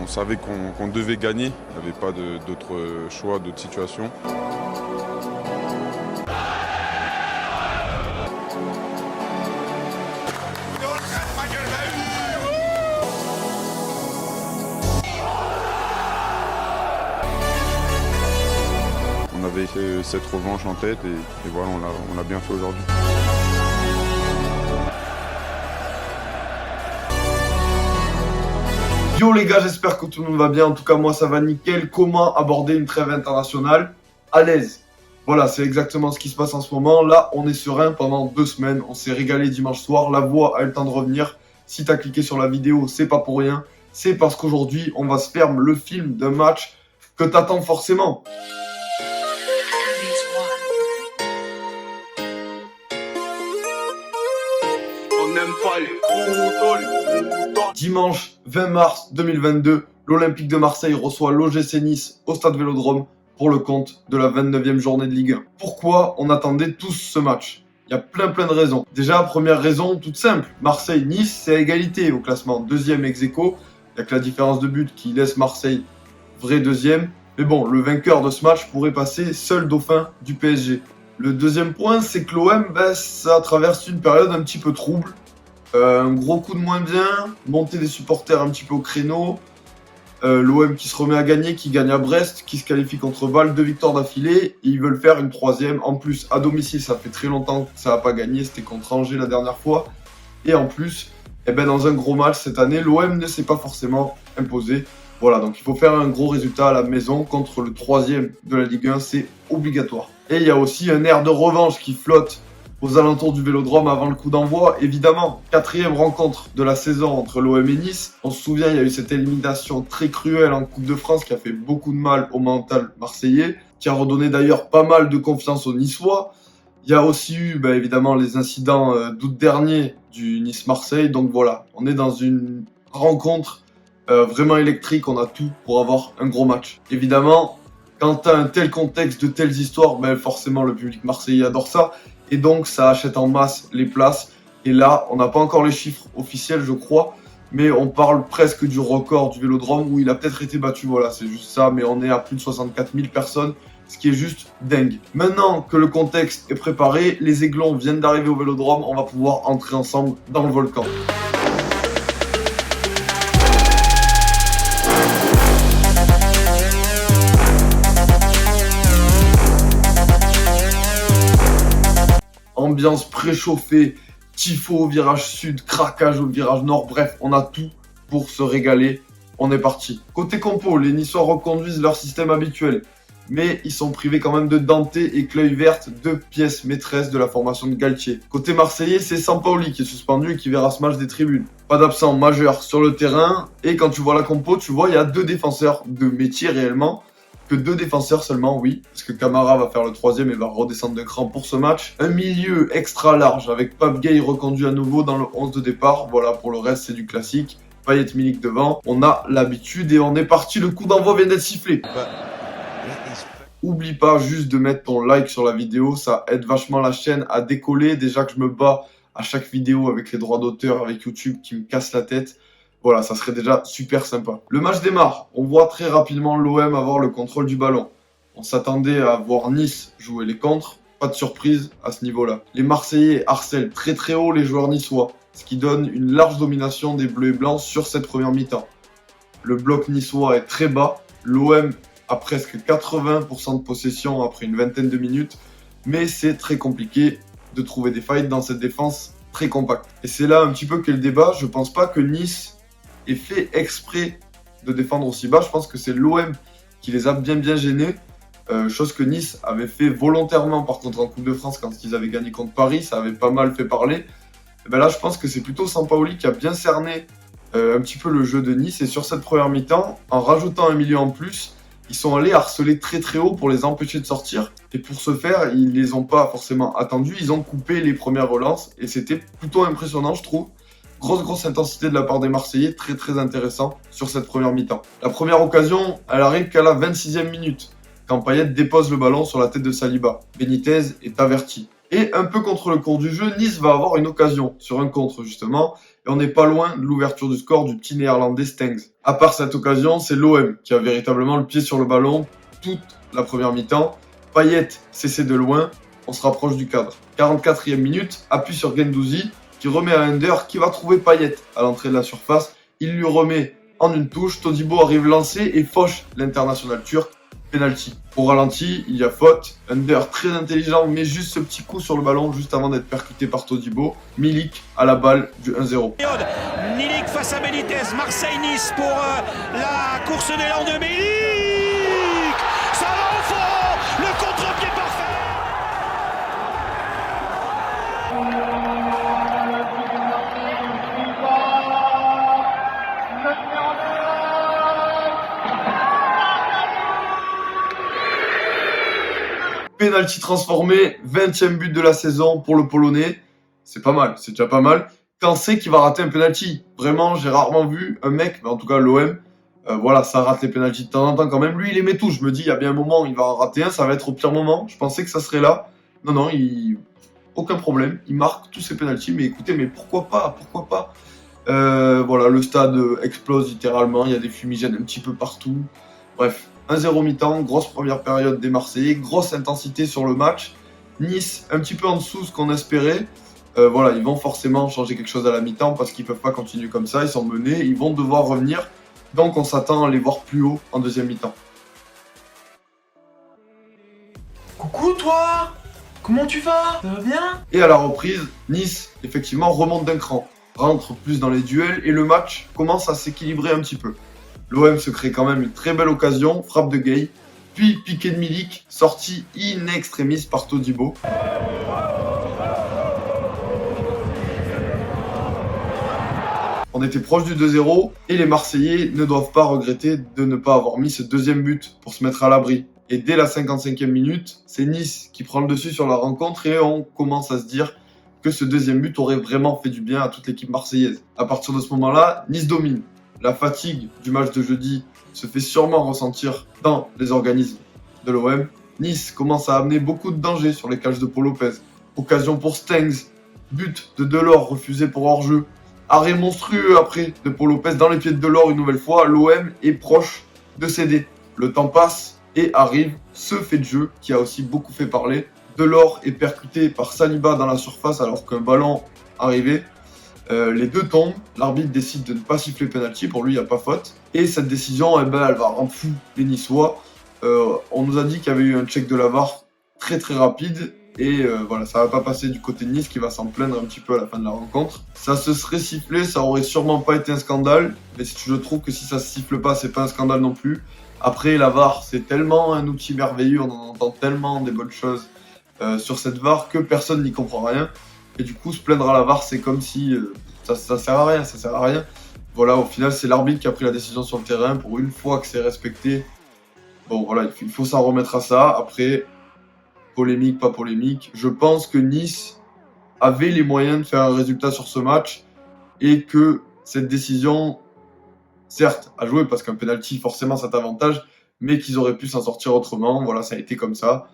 On savait qu'on devait gagner, il n'y avait pas d'autre choix, d'autres situations. On avait cette revanche en tête et voilà, on l'a bien fait aujourd'hui. Yo les gars, j'espère que tout le monde va bien. En tout cas, moi ça va nickel. Comment aborder une trêve internationale à l'aise? Voilà, c'est exactement ce qui se passe en ce moment. Là, on est serein pendant 2 semaines. On s'est régalé dimanche soir. La voix a eu le temps de revenir. Si t'as cliqué sur la vidéo, c'est pas pour rien. C'est parce qu'aujourd'hui, on va se faire le film d'un match que t'attends forcément. Dimanche 20 mars 2022, l'Olympique de Marseille reçoit l'OGC Nice au stade Vélodrome pour le compte de la 29e journée de Ligue 1. Pourquoi on attendait tous ce match? Il y a plein de raisons. Déjà, première raison toute simple, Marseille-Nice, c'est à égalité au classement. Deuxième ex-aequo, il n'y a que la différence de but qui laisse Marseille vrai deuxième. Mais bon, le vainqueur de ce match pourrait passer seul dauphin du PSG. Le deuxième point, c'est que l'OM, ça traverse une période un petit peu trouble. Un gros coup de moins bien, montée des supporters un petit peu au créneau, l'OM qui se remet à gagner, qui gagne à Brest, qui se qualifie contre Bâle, 2 victoires d'affilée, et ils veulent faire une 3e. En plus, à domicile, ça fait très longtemps que ça n'a pas gagné, c'était contre Angers la dernière fois. Et en plus, dans un gros match cette année, l'OM ne s'est pas forcément imposé. Voilà, donc il faut faire un gros résultat à la maison contre le 3e de la Ligue 1, c'est obligatoire. Et il y a aussi un air de revanche qui flotte aux alentours du Vélodrome avant le coup d'envoi. Évidemment, 4e rencontre de la saison entre l'OM et Nice. On se souvient, il y a eu cette élimination très cruelle en Coupe de France qui a fait beaucoup de mal au mental marseillais, qui a redonné d'ailleurs pas mal de confiance aux Niçois. Il y a aussi eu évidemment les incidents d'août dernier du Nice-Marseille. Donc voilà, on est dans une rencontre vraiment électrique. On a tout pour avoir un gros match. Évidemment, quand tu as un tel contexte, de telles histoires, forcément le public marseillais adore ça. Et donc, ça achète en masse les places. Et là, on n'a pas encore les chiffres officiels, je crois. Mais on parle presque du record du Vélodrome où il a peut-être été battu. Voilà, c'est juste ça. Mais on est à plus de 64 000 personnes, ce qui est juste dingue. Maintenant que le contexte est préparé, les Aiglons viennent d'arriver au Vélodrome. On va pouvoir entrer ensemble dans le volcan. Ambiance préchauffée, tifo au virage sud, craquage au virage nord, bref, on a tout pour se régaler. On est parti. Côté compo, les Niçois reconduisent leur système habituel, mais ils sont privés quand même de Dante et Cleuil Verte, 2 pièces maîtresses de la formation de Galtier. Côté marseillais, c'est Sampaoli qui est suspendu et qui verra ce match des tribunes. Pas d'absent majeur sur le terrain, et quand tu vois la compo, tu vois, il y a 2 défenseurs de métier réellement. Que 2 défenseurs seulement, oui, parce que Camara va faire le 3e et va redescendre de cran pour ce match. Un milieu extra large avec Pape Gueye reconduit à nouveau dans le 11 de départ. Voilà, pour le reste, c'est du classique. Payet, Milik devant. On a l'habitude et on est parti. Le coup d'envoi vient d'être sifflé. Oublie pas juste de mettre ton like sur la vidéo, ça aide vachement la chaîne à décoller. Déjà que je me bats à chaque vidéo avec les droits d'auteur, avec YouTube qui me casse la tête. Voilà, ça serait déjà super sympa. Le match démarre. On voit très rapidement l'OM avoir le contrôle du ballon. On s'attendait à voir Nice jouer les contres. Pas de surprise à ce niveau-là. Les Marseillais harcèlent très haut les joueurs niçois, ce qui donne une large domination des Bleus et Blancs sur cette première mi-temps. Le bloc niçois est très bas. L'OM a presque 80% de possession après une vingtaine de minutes. Mais c'est très compliqué de trouver des failles dans cette défense très compacte. Et c'est là un petit peu qu'est le débat. Je pense pas que Nice et fait exprès de défendre aussi bas. Je pense que c'est l'OM qui les a bien gênés. Chose que Nice avait fait volontairement par contre en Coupe de France quand ils avaient gagné contre Paris. Ça avait pas mal fait parler. Et là, je pense que c'est plutôt Sampaoli qui a bien cerné un petit peu le jeu de Nice. Et sur cette première mi-temps, en rajoutant un milieu en plus, ils sont allés harceler très haut pour les empêcher de sortir. Et pour ce faire, ils les ont pas forcément attendus. Ils ont coupé les premières relances. Et c'était plutôt impressionnant, je trouve. Grosse intensité de la part des Marseillais, très intéressant sur cette première mi-temps. La première occasion, elle arrive qu'à la 26e minute, quand Payet dépose le ballon sur la tête de Saliba. Benitez est averti. Et un peu contre le cours du jeu, Nice va avoir une occasion sur un contre justement. et on n'est pas loin de l'ouverture du score du petit néerlandais Stengs. À part cette occasion, c'est l'OM qui a véritablement le pied sur le ballon toute la première mi-temps. Payet cessé de loin, on se rapproche du cadre. 44e minute, appui sur Guendouzi qui remet à Under qui va trouver Payet à l'entrée de la surface. Il lui remet en une touche, Todibo arrive lancé et fauche l'international turc. Penalty. Au ralenti, il y a faute. Under très intelligent, mais juste ce petit coup sur le ballon juste avant d'être percuté par Todibo. Milik à la balle du 1-0. Milik face à Benitez, Marseille-Nice pour la course d'élan de Milik. Ça va au fond, le contre-pied parfait. Penalty transformé, 20e but de la saison pour le Polonais. C'est pas mal, c'est déjà pas mal. Quand c'est qu'il va rater un penalty? Vraiment, j'ai rarement vu un mec, mais en tout cas l'OM, voilà, ça rate les penaltys de temps en temps quand même. Lui, il les met tous. Je me dis, il y a bien un moment, il va en rater un, ça va être au pire moment. Je pensais que ça serait là. Non, aucun problème. Il marque tous ses penaltys. Mais écoutez, mais pourquoi pas? Voilà, le stade explose littéralement. Il y a des fumigènes un petit peu partout. Bref, 1-0 mi-temps, grosse première période des Marseillais, grosse intensité sur le match. Nice, un petit peu en dessous de ce qu'on espérait. Voilà, ils vont forcément changer quelque chose à la mi-temps parce qu'ils ne peuvent pas continuer comme ça. Ils sont menés, ils vont devoir revenir. Donc on s'attend à les voir plus haut en deuxième mi-temps. Coucou toi! Comment tu vas? Ça va bien? Et à la reprise, Nice, effectivement, remonte d'un cran, rentre plus dans les duels et le match commence à s'équilibrer un petit peu. L'OM se crée quand même une très belle occasion, frappe de Gueye, puis piqué de Milik, sorti in extremis par Todibo. On était proche du 2-0 et les Marseillais ne doivent pas regretter de ne pas avoir mis ce deuxième but pour se mettre à l'abri. Et dès la 55e minute, c'est Nice qui prend le dessus sur la rencontre et on commence à se dire que ce deuxième but aurait vraiment fait du bien à toute l'équipe marseillaise. À partir de ce moment-là, Nice domine. La fatigue du match de jeudi se fait sûrement ressentir dans les organismes de l'OM. Nice commence à amener beaucoup de dangers sur les cages de Paul Lopez. Occasion pour Stengs, but de Delors refusé pour hors-jeu. Arrêt monstrueux après de Paul Lopez dans les pieds de Delors une nouvelle fois. L'OM est proche de céder. Le temps passe et arrive ce fait de jeu qui a aussi beaucoup fait parler. Delors est percuté par Saliba dans la surface alors qu'un ballon arrivait. Les deux tombent, l'arbitre décide de ne pas siffler penalty, pour lui il n'y a pas faute. Et cette décision, elle va rendre fou les Niçois. On nous a dit qu'il y avait eu un check de la VAR très très rapide. Et voilà, ça va pas passer du côté de Nice qui va s'en plaindre un petit peu à la fin de la rencontre. Ça se serait sifflé, ça aurait sûrement pas été un scandale. Mais je trouve que si ça se siffle pas, c'est pas un scandale non plus. Après, la VAR, c'est tellement un outil merveilleux, on en entend tellement des bonnes choses sur cette VAR que personne n'y comprend rien. Et du coup, se plaindre à la VAR, c'est comme si ça sert à rien, Voilà, au final, c'est l'arbitre qui a pris la décision sur le terrain. Pour une fois que c'est respecté, bon voilà, il faut s'en remettre à ça. Après, polémique, pas polémique, je pense que Nice avait les moyens de faire un résultat sur ce match et que cette décision, certes, a joué parce qu'un penalty, forcément, ça t'avantage, mais qu'ils auraient pu s'en sortir autrement. Voilà, ça a été comme ça.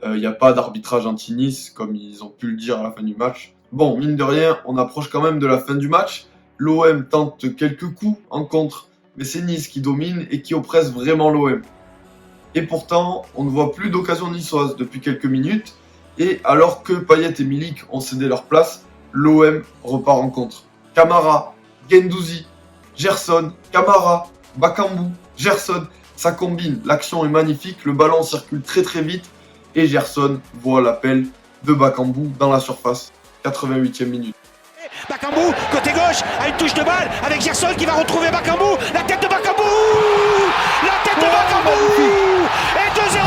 Il n'y a pas d'arbitrage anti-Nice, comme ils ont pu le dire à la fin du match. Bon, mine de rien, on approche quand même de la fin du match. L'OM tente quelques coups en contre, mais c'est Nice qui domine et qui oppresse vraiment l'OM. Et pourtant, on ne voit plus d'occasion niçoise depuis quelques minutes. Et alors que Payet et Milik ont cédé leur place, l'OM repart en contre. Camara, Guendouzi, Gerson, Camara, Bakambu, Gerson, ça combine. L'action est magnifique, le ballon circule très très vite. Et Gerson voit l'appel de Bakambu dans la surface. 88e minute. Bakambu, côté gauche, à une touche de balle, avec Gerson qui va retrouver Bakambu. La tête de Bakambu. Et 2-0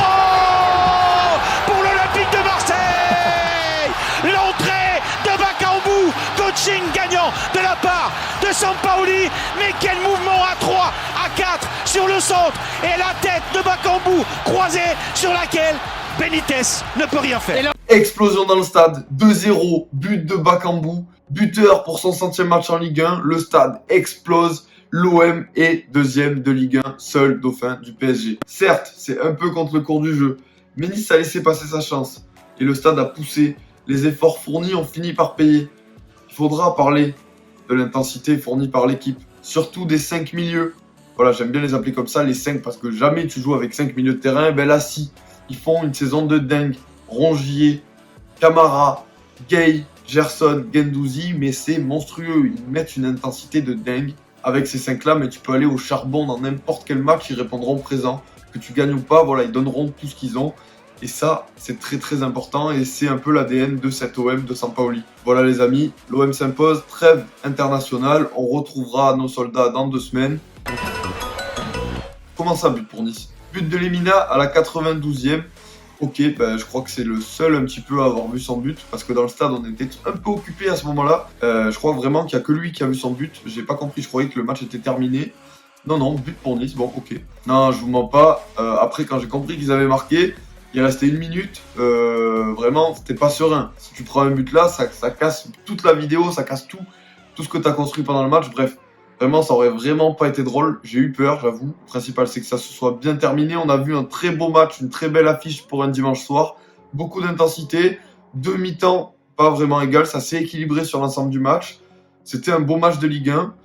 pour l'Olympique de Marseille. L'entrée de Bakambu. Coaching gagnant de la part de Sampaoli. Mais quel mouvement à 3, à 4 sur le centre. Et la tête de Bakambu croisée sur laquelle Benitez ne peut rien faire. Explosion dans le stade, 2-0, but de Bakambu, buteur pour son 100e match en Ligue 1, le stade explose, l'OM est deuxième de Ligue 1, seul dauphin du PSG. Certes, c'est un peu contre le cours du jeu, mais Nice a laissé passer sa chance, et le stade a poussé, les efforts fournis ont fini par payer. Il faudra parler de l'intensité fournie par l'équipe. Surtout des 5 milieux. Voilà, j'aime bien les appeler comme ça, les 5, parce que jamais tu joues avec 5 milieux de terrain. Ben là, si. Ils font une saison de dingue. Rongier, Camara, Gay, Gerson, Guendouzi, mais c'est monstrueux. Ils mettent une intensité de dingue avec ces 5-là, mais tu peux aller au charbon dans n'importe quel match, ils répondront présent. Que tu gagnes ou pas, voilà, ils donneront tout ce qu'ils ont. Et ça, c'est très très important et c'est un peu l'ADN de cet OM de Sampaoli. Voilà les amis, l'OM s'impose, trêve internationale, on retrouvera nos soldats dans 2 semaines. Comment ça, but pour Nice? But de Lemina à la 92e. Ok, ben, je crois que c'est le seul un petit peu à avoir vu son but, parce que dans le stade on était un peu occupé à ce moment-là. Je crois vraiment qu'il n'y a que lui qui a vu son but, j'ai pas compris, je croyais que le match était terminé. Non, but pour Nice, bon ok. Non, je vous mens pas, après quand j'ai compris qu'ils avaient marqué, il restait 1 minute, vraiment c'était pas serein. Si tu prends un but là, ça casse toute la vidéo, ça casse tout ce que tu as construit pendant le match, bref. Vraiment, ça aurait vraiment pas été drôle. J'ai eu peur, j'avoue. Le principal, c'est que ça se soit bien terminé. On a vu un très beau match, une très belle affiche pour un dimanche soir. Beaucoup d'intensité. 2 mi-temps, pas vraiment égal. Ça s'est équilibré sur l'ensemble du match. C'était un beau match de Ligue 1.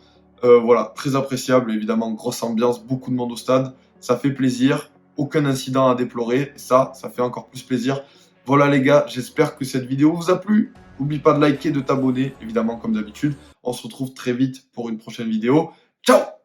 Voilà, très appréciable. Évidemment, grosse ambiance, beaucoup de monde au stade. Ça fait plaisir. Aucun incident à déplorer. Ça fait encore plus plaisir. Voilà les gars, j'espère que cette vidéo vous a plu. N'oublie pas de liker, de t'abonner, évidemment comme d'habitude. On se retrouve très vite pour une prochaine vidéo. Ciao!